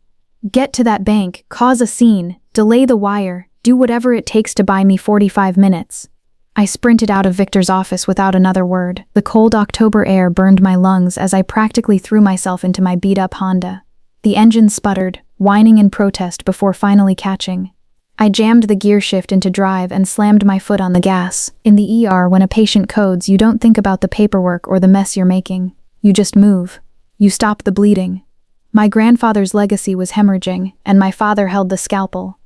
Get to that bank, cause a scene, delay the wire, do whatever it takes to buy me 45 minutes. I sprinted out of Victor's office without another word. The cold October air burned my lungs as I practically threw myself into my beat-up Honda. The engine sputtered, whining in protest before finally catching. I jammed the gear shift into drive and slammed my foot on the gas. In the ER, when a patient codes, you don't think about the paperwork or the mess you're making. You just move. You stop the bleeding. My grandfather's legacy was hemorrhaging, and my father held the scalpel.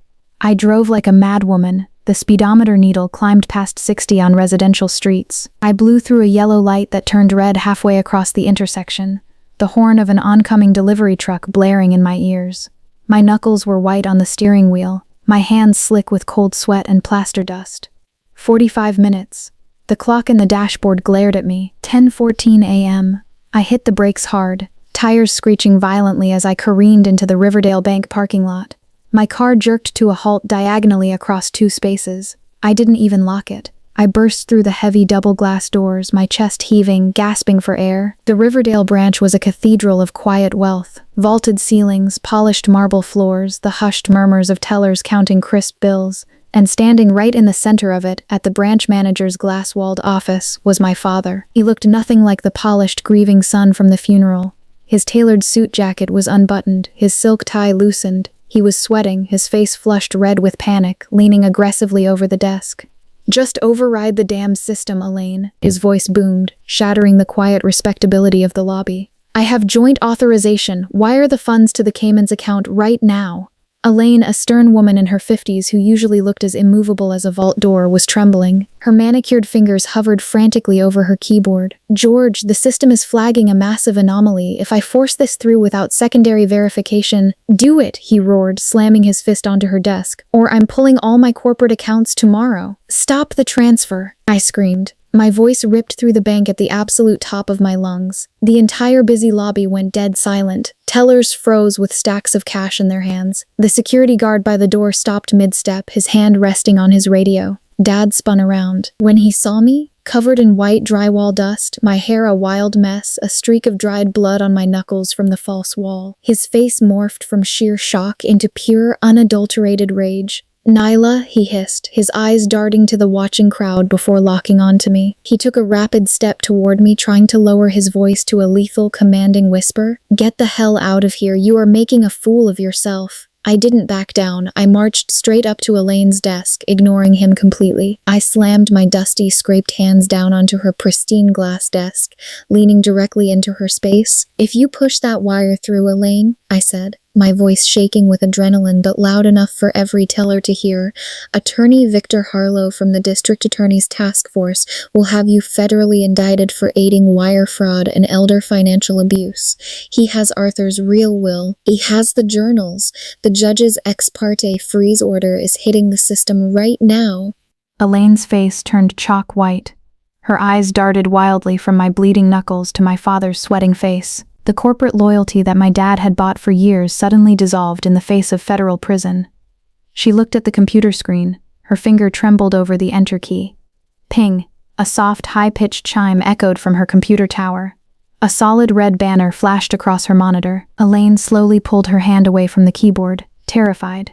I drove like a madwoman. The speedometer needle climbed past 60 on residential streets. I blew through a yellow light that turned red halfway across the intersection, the horn of an oncoming delivery truck blaring in my ears. My knuckles were white on the steering wheel, my hands slick with cold sweat and plaster dust. 45 minutes. The clock in the dashboard glared at me. 10:14 a.m. I hit the brakes hard, tires screeching violently as I careened into the Riverdale Bank parking lot. My car jerked to a halt diagonally across 2 spaces. I didn't even lock it. I burst through the heavy double glass doors, my chest heaving, gasping for air. The Riverdale branch was a cathedral of quiet wealth. Vaulted ceilings, polished marble floors, the hushed murmurs of tellers counting crisp bills. And standing right in the center of it, at the branch manager's glass-walled office, was my father. He looked nothing like the polished, grieving son from the funeral. His tailored suit jacket was unbuttoned, his silk tie loosened. He was sweating, his face flushed red with panic, leaning aggressively over the desk. "Just override the damn system, Elaine," his voice boomed, shattering the quiet respectability of the lobby. "I have joint authorization. Wire the funds to the Cayman's account right now." Elaine, a stern woman in her 50s who usually looked as immovable as a vault door, was trembling. Her manicured fingers hovered frantically over her keyboard. "George, the system is flagging a massive anomaly. If I force this through without secondary verification—" "Do it," he roared, slamming his fist onto her desk, "or I'm pulling all my corporate accounts tomorrow." "Stop the transfer," I screamed. My voice ripped through the bank at the absolute top of my lungs. The entire busy lobby went dead silent. Tellers froze with stacks of cash in their hands. The security guard by the door stopped mid-step, his hand resting on his radio. Dad spun around. When he saw me, covered in white drywall dust, my hair a wild mess, a streak of dried blood on my knuckles from the false wall, his face morphed from sheer shock into pure, unadulterated rage. "Nyla," he hissed, his eyes darting to the watching crowd before locking onto me. He took a rapid step toward me, trying to lower his voice to a lethal, commanding whisper. "Get the hell out of here. You are making a fool of yourself." I didn't back down. I marched straight up to Elaine's desk, ignoring him completely. I slammed my dusty, scraped hands down onto her pristine glass desk, leaning directly into her space. "If you push that wire through, Elaine," I said, my voice shaking with adrenaline but loud enough for every teller to hear, "Attorney Victor Harlow from the District Attorney's Task Force will have you federally indicted for aiding wire fraud and elder financial abuse. He has Arthur's real will. He has the journals. The judge's ex parte freeze order is hitting the system right now." Elaine's face turned chalk white. Her eyes darted wildly from my bleeding knuckles to my father's sweating face. The corporate loyalty that my dad had bought for years suddenly dissolved in the face of federal prison. She looked at the computer screen. Her finger trembled over the enter key. Ping! A soft, high-pitched chime echoed from her computer tower. A solid red banner flashed across her monitor. Elaine slowly pulled her hand away from the keyboard, terrified.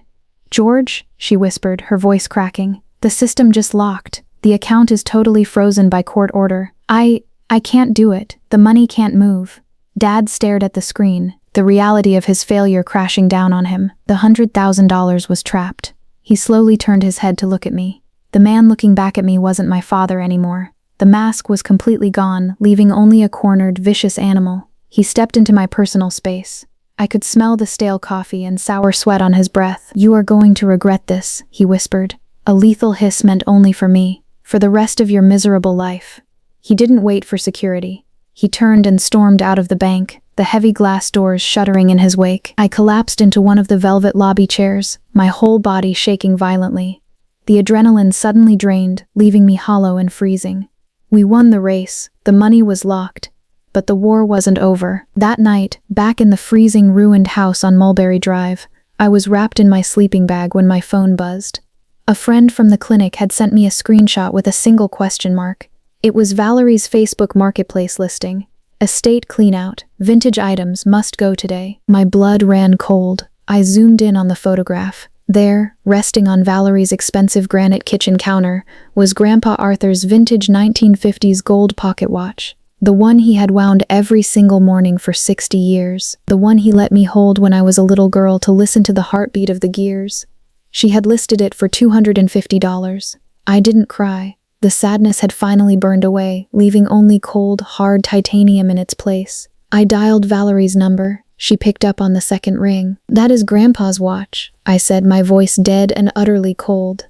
"George," she whispered, her voice cracking, "the system just locked. The account is totally frozen by court order. I can't do it. The money can't move." Dad stared at the screen, the reality of his failure crashing down on him. The $100,000 was trapped. He slowly turned his head to look at me. The man looking back at me wasn't my father anymore. The mask was completely gone, leaving only a cornered, vicious animal. He stepped into my personal space. I could smell the stale coffee and sour sweat on his breath. "You are going to regret this," he whispered. A lethal hiss meant only for me, for the rest of your miserable life. He didn't wait for security. He turned and stormed out of the bank, the heavy glass doors shuddering in his wake. I collapsed into one of the velvet lobby chairs, my whole body shaking violently. The adrenaline suddenly drained, leaving me hollow and freezing. We won the race. The money was locked. but the war wasn't over. That night, back in the freezing, ruined house on Mulberry Drive, I was wrapped in my sleeping bag when my phone buzzed. A friend from the clinic had sent me a screenshot with a single question mark. It was Valerie's Facebook Marketplace listing. Estate cleanout, vintage items must go today. My blood ran cold. I zoomed in on the photograph. There, resting on Valerie's expensive granite kitchen counter, was Grandpa Arthur's vintage 1950s gold pocket watch. The one he had wound every single morning for 60 years. The one he let me hold when I was a little girl to listen to the heartbeat of the gears. She had listed it for $250. I didn't cry. The sadness had finally burned away, leaving only cold, hard titanium in its place. I dialed Valerie's number. She picked up on the second ring. "That is Grandpa's watch," I said, my voice dead and utterly cold.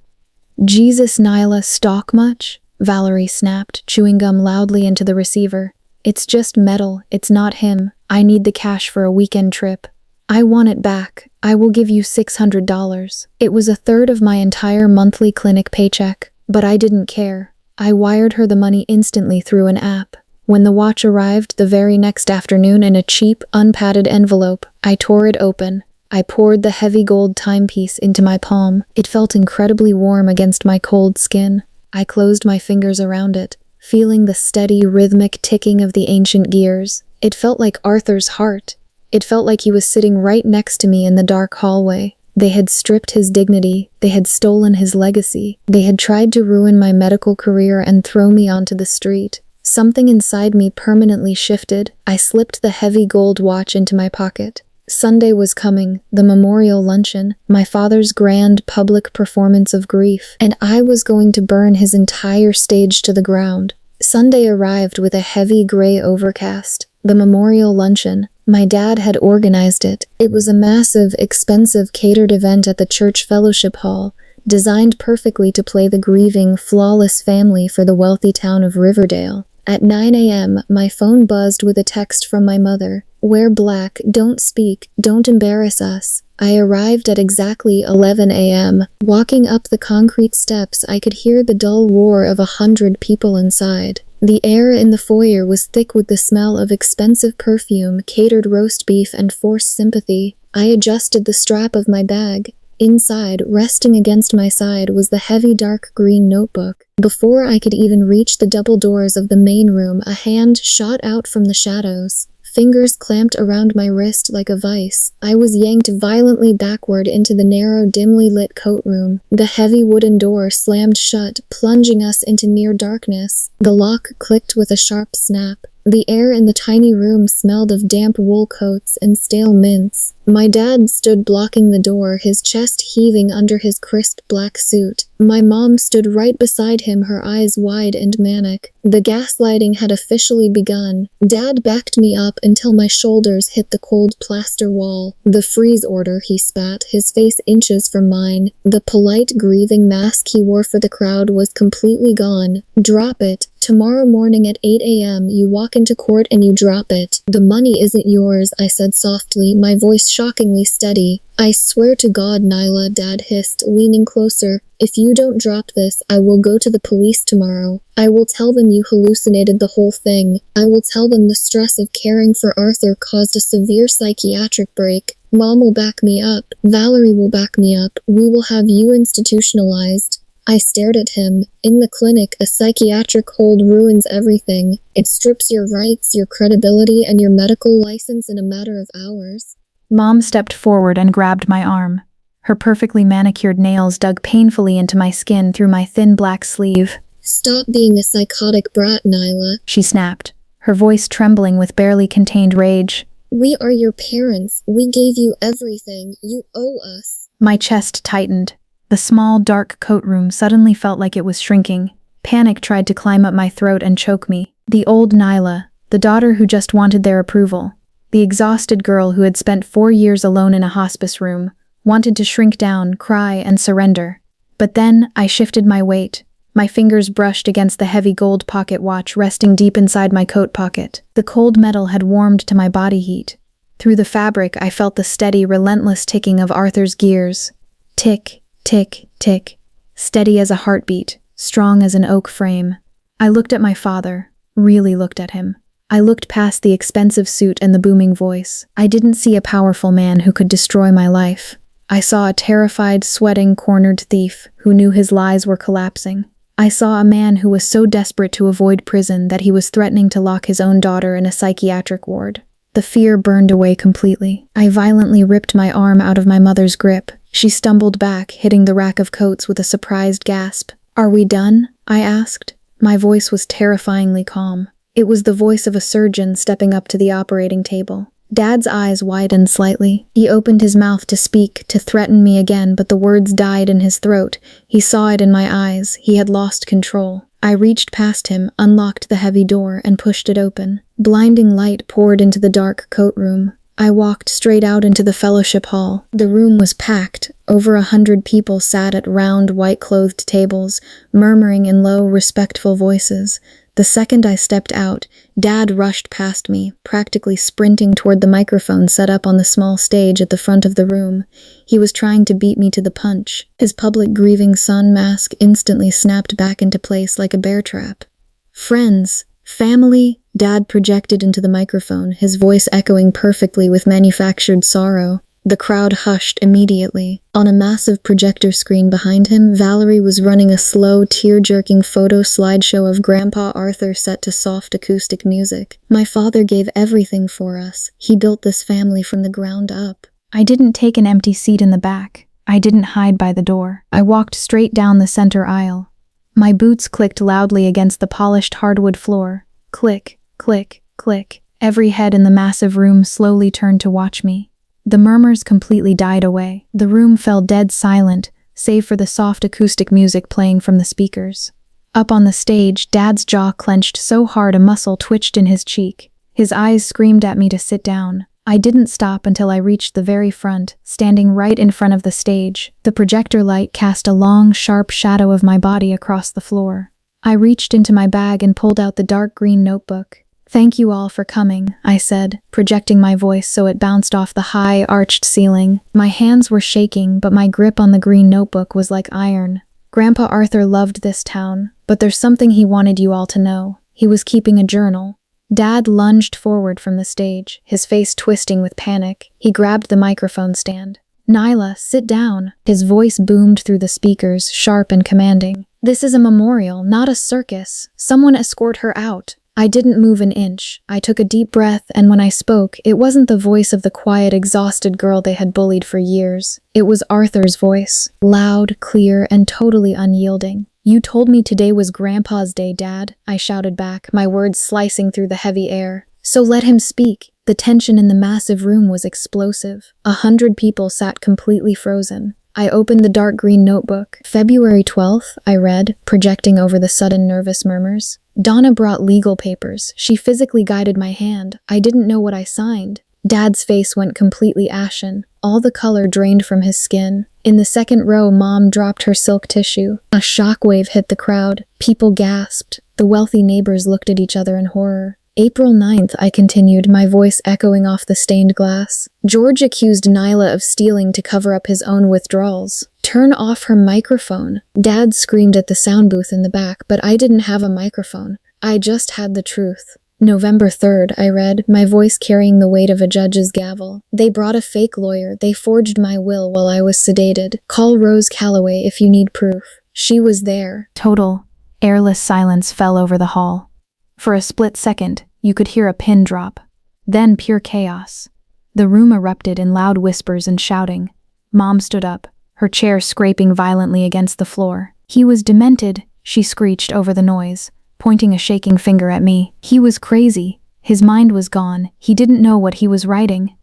"Jesus, Nyla, stock much?" Valerie snapped, chewing gum loudly into the receiver. "It's just metal. It's not him. I need the cash for a weekend trip." "I want it back. I will give you $600. It was a third of my entire monthly clinic paycheck, but I didn't care. I wired her the money instantly through an app. When the watch arrived the very next afternoon in a cheap, unpadded envelope, I tore it open. I poured the heavy gold timepiece into my palm. It felt incredibly warm against my cold skin. I closed my fingers around it, feeling the steady, rhythmic ticking of the ancient gears. It felt like Arthur's heart. It felt like he was sitting right next to me in the dark hallway. They had stripped his dignity. They had stolen his legacy. They had tried to ruin my medical career and throw me onto the street. Something inside me permanently shifted. I slipped the heavy gold watch into my pocket. Sunday was coming, the memorial luncheon, my father's grand public performance of grief, and I was going to burn his entire stage to the ground. Sunday arrived with a heavy gray overcast. The memorial luncheon. My dad had organized it. It was a massive, expensive catered event at the church fellowship hall, designed perfectly to play the grieving, flawless family for the wealthy town of Riverdale. At 9 a.m., my phone buzzed with a text from my mother. "Wear black, don't speak, don't embarrass us." I arrived at exactly 11 a.m. Walking up the concrete steps, I could hear the dull roar of 100 people inside. The air in the foyer was thick with the smell of expensive perfume, catered roast beef, and forced sympathy. I adjusted the strap of my bag. Inside, resting against my side, was the heavy dark green notebook. Before I could even reach the double doors of the main room, a hand shot out from the shadows. Fingers clamped around my wrist like a vice. I was yanked violently backward into the narrow, dimly lit coat room. The heavy wooden door slammed shut, plunging us into near darkness. The lock clicked with a sharp snap. The air in the tiny room smelled of damp wool coats and stale mints. My dad stood blocking the door, his chest heaving under his crisp black suit. My mom stood right beside him, her eyes wide and manic. The gaslighting had officially begun. Dad backed me up until my shoulders hit the cold plaster wall. "The freeze order," he spat, his face inches from mine. The polite, grieving mask he wore for the crowd was completely gone. "Drop it. Tomorrow morning at 8 a.m., you walk into court and you drop it. The money isn't yours," I said softly, my voice shockingly steady. "I swear to God, Nyla," Dad hissed, leaning closer. "If you don't drop this, I will go to the police tomorrow. I will tell them you hallucinated the whole thing. I will tell them the stress of caring for Arthur caused a severe psychiatric break. Mom will back me up. Valerie will back me up. We will have you institutionalized." I stared at him. In the clinic, a psychiatric hold ruins everything. It strips your rights, your credibility, and your medical license in a matter of hours. Mom stepped forward and grabbed my arm. Her perfectly manicured nails dug painfully into my skin through my thin black sleeve. "Stop being a psychotic brat, Nyla," she snapped, her voice trembling with barely contained rage. "We are your parents. We gave you everything. You owe us." My chest tightened. The small, dark coat room suddenly felt like it was shrinking. Panic tried to climb up my throat and choke me. The old Nyla, the daughter who just wanted their approval, the exhausted girl who had spent 4 years alone in a hospice room, wanted to shrink down, cry, and surrender. But then I shifted my weight. My fingers brushed against the heavy gold pocket watch resting deep inside my coat pocket. The cold metal had warmed to my body heat. Through the fabric, I felt the steady, relentless ticking of Arthur's gears. Tick. Tick, tick, steady as a heartbeat, strong as an oak frame. I looked at my father, really looked at him. I looked past the expensive suit and the booming voice. I didn't see a powerful man who could destroy my life. I saw a terrified, sweating, cornered thief who knew his lies were collapsing. I saw a man who was so desperate to avoid prison that he was threatening to lock his own daughter in a psychiatric ward. The fear burned away completely. I violently ripped my arm out of my mother's grip. She stumbled back, hitting the rack of coats with a surprised gasp. "Are we done?" I asked. My voice was terrifyingly calm. It was the voice of a surgeon stepping up to the operating table. Dad's eyes widened slightly. He opened his mouth to speak, to threaten me again, but the words died in his throat. He saw it in my eyes. He had lost control. I reached past him, unlocked the heavy door, and pushed it open. Blinding light poured into the dark coat room. I walked straight out into the fellowship hall. The room was packed. Over 100 people sat at round, white-clothed tables, murmuring in low, respectful voices. The second I stepped out, Dad rushed past me, practically sprinting toward the microphone set up on the small stage at the front of the room. He was trying to beat me to the punch. His public grieving son mask instantly snapped back into place like a bear trap. "Friends, family," Dad projected into the microphone, his voice echoing perfectly with manufactured sorrow. The crowd hushed immediately. On a massive projector screen behind him, Valerie was running a slow, tear-jerking photo slideshow of Grandpa Arthur set to soft acoustic music. "My father gave everything for us. He built this family from the ground up." I didn't take an empty seat in the back. I didn't hide by the door. I walked straight down the center aisle. My boots clicked loudly against the polished hardwood floor. Click, click, click. Every head in the massive room slowly turned to watch me. The murmurs completely died away. The room fell dead silent, save for the soft acoustic music playing from the speakers. Up on the stage, Dad's jaw clenched so hard a muscle twitched in his cheek. His eyes screamed at me to sit down. I didn't stop until I reached the very front, standing right in front of the stage. The projector light cast a long, sharp shadow of my body across the floor. I reached into my bag and pulled out the dark green notebook. "Thank you all for coming," I said, projecting my voice so it bounced off the high, arched ceiling. My hands were shaking, but my grip on the green notebook was like iron. "Grandpa Arthur loved this town, but there's something he wanted you all to know. He was keeping a journal." Dad lunged forward from the stage, his face twisting with panic. He grabbed the microphone stand. "Nyla, sit down." His voice boomed through the speakers, sharp and commanding. "This is a memorial, not a circus. Someone escort her out." I didn't move an inch. I took a deep breath, and when I spoke, it wasn't the voice of the quiet, exhausted girl they had bullied for years. It was Arthur's voice, loud, clear, and totally unyielding. "You told me today was Grandpa's day, Dad," I shouted back, my words slicing through the heavy air. "So let him speak." The tension in the massive room was explosive. 100 people sat completely frozen. I opened the dark green notebook. "February 12th, I read, projecting over the sudden nervous murmurs. "Donna brought legal papers. She physically guided my hand. I didn't know what I signed." Dad's face went completely ashen. All the color drained from his skin. In the second row, Mom dropped her silk tissue. A shockwave hit the crowd. People gasped. The wealthy neighbors looked at each other in horror. "April 9th, I continued, my voice echoing off the stained glass. "George accused Nyla of stealing to cover up his own withdrawals. Turn off her microphone." Dad screamed at the sound booth in the back, but I didn't have a microphone. I just had the truth. "November 3rd, I read, my voice carrying the weight of a judge's gavel. "They brought a fake lawyer. They forged my will while I was sedated. Call Rose Calloway if you need proof. She was there." Total, airless silence fell over the hall. For a split second, you could hear a pin drop. Then pure chaos. The room erupted in loud whispers and shouting. Mom stood up, her chair scraping violently against the floor. "He was demented," she screeched over the noise, pointing a shaking finger at me. "He was crazy. His mind was gone. He didn't know what he was writing."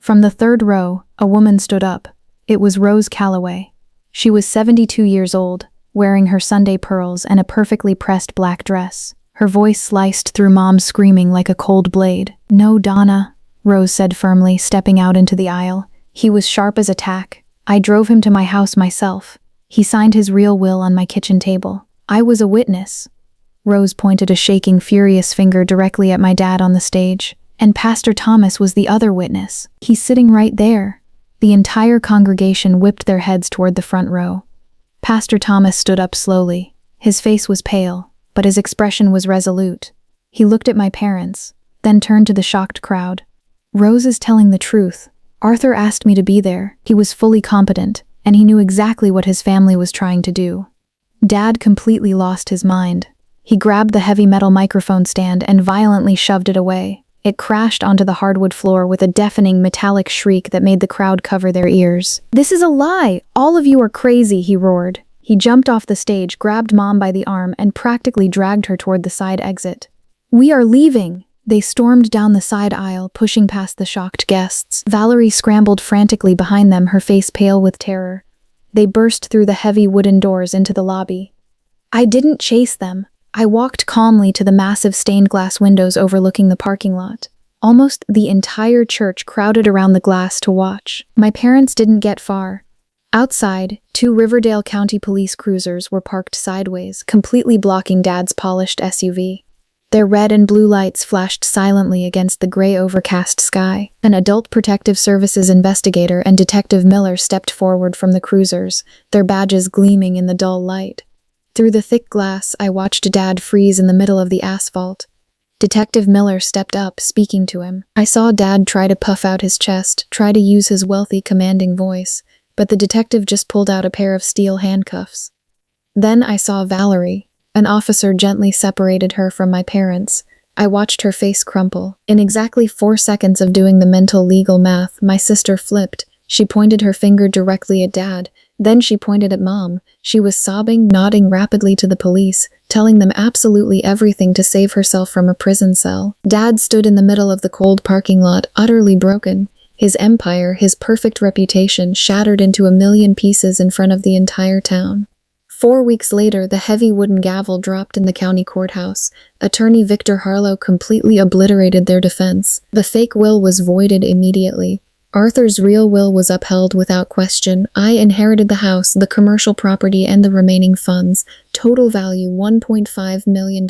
From the third row, a woman stood up. It was Rose Calloway. She was 72 years old, wearing her Sunday pearls and a perfectly pressed black dress. Her voice sliced through Mom's screaming like a cold blade. "No, Donna," Rose said firmly, stepping out into the aisle. "He was sharp as a tack. I drove him to my house myself. He signed his real will on my kitchen table. I was a witness." Rose pointed a shaking, furious finger directly at my dad on the stage. "And Pastor Thomas was the other witness. He's sitting right there." The entire congregation whipped their heads toward the front row. Pastor Thomas stood up slowly. His face was pale, but his expression was resolute. He looked at my parents, then turned to the shocked crowd. Rose is telling the truth. Arthur asked me to be there. He was fully competent, and he knew exactly what his family was trying to do. Dad completely lost his mind. He grabbed the heavy metal microphone stand and violently shoved it away. It crashed onto the hardwood floor with a deafening metallic shriek that made the crowd cover their ears. "This is a lie! All of you are crazy," he roared. He jumped off the stage, grabbed Mom by the arm, and practically dragged her toward the side exit. "We are leaving!" They stormed down the side aisle, pushing past the shocked guests. Valerie scrambled frantically behind them, her face pale with terror. They burst through the heavy wooden doors into the lobby. I didn't chase them. I walked calmly to the massive stained glass windows overlooking the parking lot. Almost the entire church crowded around the glass to watch. My parents didn't get far. Outside, 2 Riverdale County police cruisers were parked sideways, completely blocking Dad's polished SUV. Their red and blue lights flashed silently against the gray overcast sky. An Adult Protective Services investigator and Detective Miller stepped forward from the cruisers, their badges gleaming in the dull light. Through the thick glass, I watched Dad freeze in the middle of the asphalt. Detective Miller stepped up, speaking to him. I saw Dad try to puff out his chest, try to use his wealthy, commanding voice, but the detective just pulled out a pair of steel handcuffs. Then I saw Valerie. An officer gently separated her from my parents. I watched her face crumple. In exactly 4 seconds of doing the mental legal math, my sister flipped. She pointed her finger directly at Dad. Then she pointed at Mom. She was sobbing, nodding rapidly to the police, telling them absolutely everything to save herself from a prison cell. Dad stood in the middle of the cold parking lot, utterly broken. His empire, his perfect reputation, shattered into a million pieces in front of the entire town. 4 weeks later, the heavy wooden gavel dropped in the county courthouse. Attorney Victor Harlow completely obliterated their defense. The fake will was voided immediately. Arthur's real will was upheld without question. I inherited the house, the commercial property, and the remaining funds. Total value $1.5 million.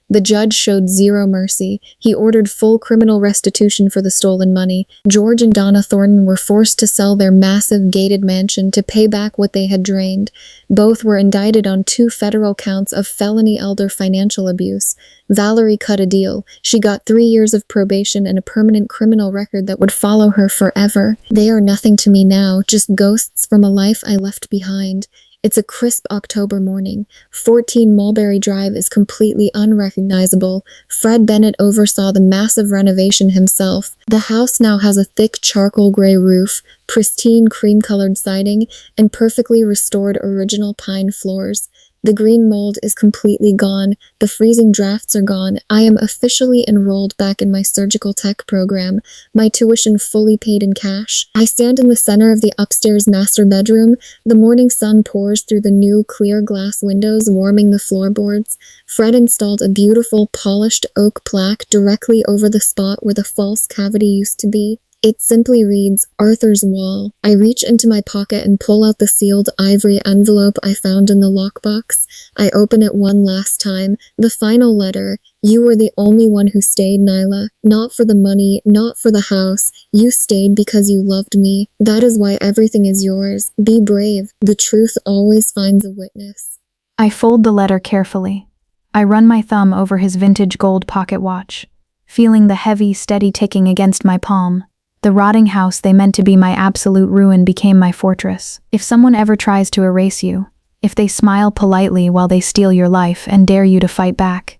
The judge showed zero mercy. He ordered full criminal restitution for the stolen money. George and Donna Thornton were forced to sell their massive gated mansion to pay back what they had drained. Both were indicted on 2 federal counts of felony elder financial abuse. Valerie cut a deal. She got 3 years of probation and a permanent criminal record that would follow her forever. They are nothing to me now, just ghosts from a life I left behind. It's a crisp October morning. 14 Mulberry Drive is completely unrecognizable. Fred Bennett oversaw the massive renovation himself. The house now has a thick charcoal gray roof, pristine cream-colored siding, and perfectly restored original pine floors. The green mold is completely gone. The freezing drafts are gone. I am officially enrolled back in my surgical tech program, my tuition fully paid in cash. I stand in the center of the upstairs master bedroom. The morning sun pours through the new clear glass windows, warming the floorboards. Fred installed a beautiful polished oak plaque directly over the spot where the false cavity used to be. It simply reads, Arthur's Wall. I reach into my pocket and pull out the sealed ivory envelope I found in the lockbox. I open it one last time. The final letter. You were the only one who stayed, Nyla. Not for the money, not for the house. You stayed because you loved me. That is why everything is yours. Be brave. The truth always finds a witness. I fold the letter carefully. I run my thumb over his vintage gold pocket watch, feeling the heavy, steady ticking against my palm. The rotting house they meant to be my absolute ruin became my fortress. If someone ever tries to erase you, if they smile politely while they steal your life and dare you to fight back,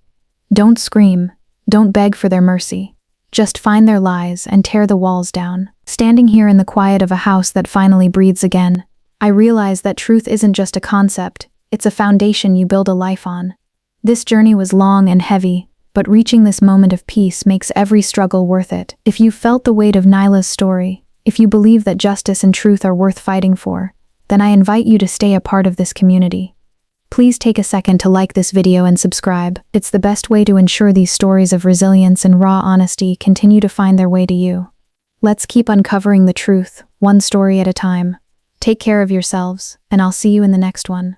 don't scream, don't beg for their mercy. Just find their lies and tear the walls down. Standing here in the quiet of a house that finally breathes again, I realize that truth isn't just a concept, it's a foundation you build a life on. This journey was long and heavy, but reaching this moment of peace makes every struggle worth it. If you felt the weight of Nyla's story, if you believe that justice and truth are worth fighting for, then I invite you to stay a part of this community. Please take a second to like this video and subscribe. It's the best way to ensure these stories of resilience and raw honesty continue to find their way to you. Let's keep uncovering the truth, one story at a time. Take care of yourselves, and I'll see you in the next one.